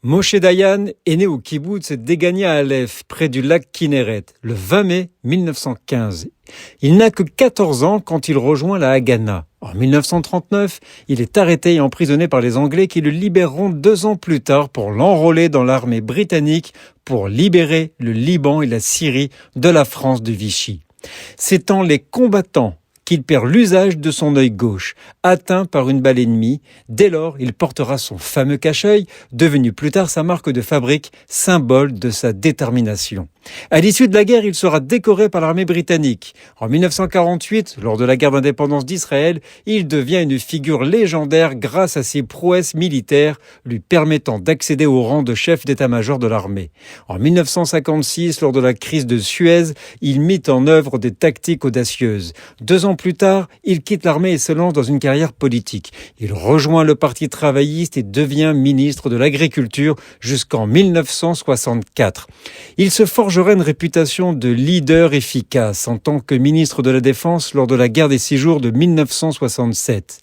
Moshe Dayan est né au kibboutz d'Egania Aleph, près du lac Kinneret, le 20 mai 1915. Il n'a que 14 ans quand il rejoint la Haganah. En 1939, il est arrêté et emprisonné par les Anglais qui le libéreront 2 ans plus tard pour l'enrôler dans l'armée britannique pour libérer le Liban et la Syrie de la France de Vichy. C'est en les combattant qu'il perd l'usage de son œil gauche, atteint par une balle ennemie. Dès lors, il portera son fameux cache-œil, devenu plus tard sa marque de fabrique, symbole de sa détermination. À l'issue de la guerre, il sera décoré par l'armée britannique. En 1948, lors de la guerre d'indépendance d'Israël, il devient une figure légendaire grâce à ses prouesses militaires, lui permettant d'accéder au rang de chef d'état-major de l'armée. En 1956, lors de la crise de Suez, il mit en œuvre des tactiques audacieuses. 2 ans plus tard, il quitte l'armée et se lance dans une carrière politique. Il rejoint le Parti travailliste et devient ministre de l'Agriculture jusqu'en 1964. Il se forgera une réputation de leader efficace en tant que ministre de la Défense lors de la guerre des 6 jours de 1967.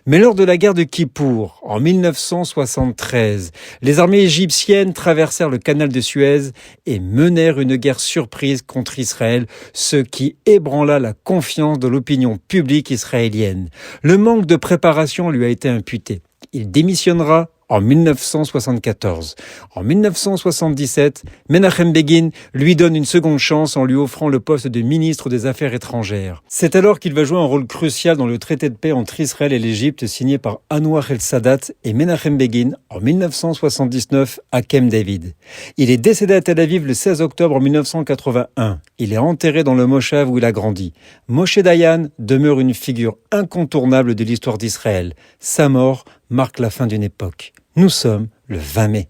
Mais lors de la guerre de Kippour, en 1973, les armées égyptiennes traversèrent le canal de Suez et menèrent une guerre surprise contre Israël, ce qui ébranla la confiance de l'opinion publique israélienne. Le manque de préparation lui a été imputé. Il démissionnera en 1974. En 1977, Menachem Begin lui donne une seconde chance en lui offrant le poste de ministre des Affaires étrangères. C'est alors qu'il va jouer un rôle crucial dans le traité de paix entre Israël et l'Égypte signé par Anwar el-Sadat et Menachem Begin en 1979 à Camp David. Il est décédé à Tel Aviv le 16 octobre 1981. Il est enterré dans le Moshav où il a grandi. Moshe Dayan demeure une figure incontournable de l'histoire d'Israël. Sa mort marque la fin d'une époque. Nous sommes le 20 mai.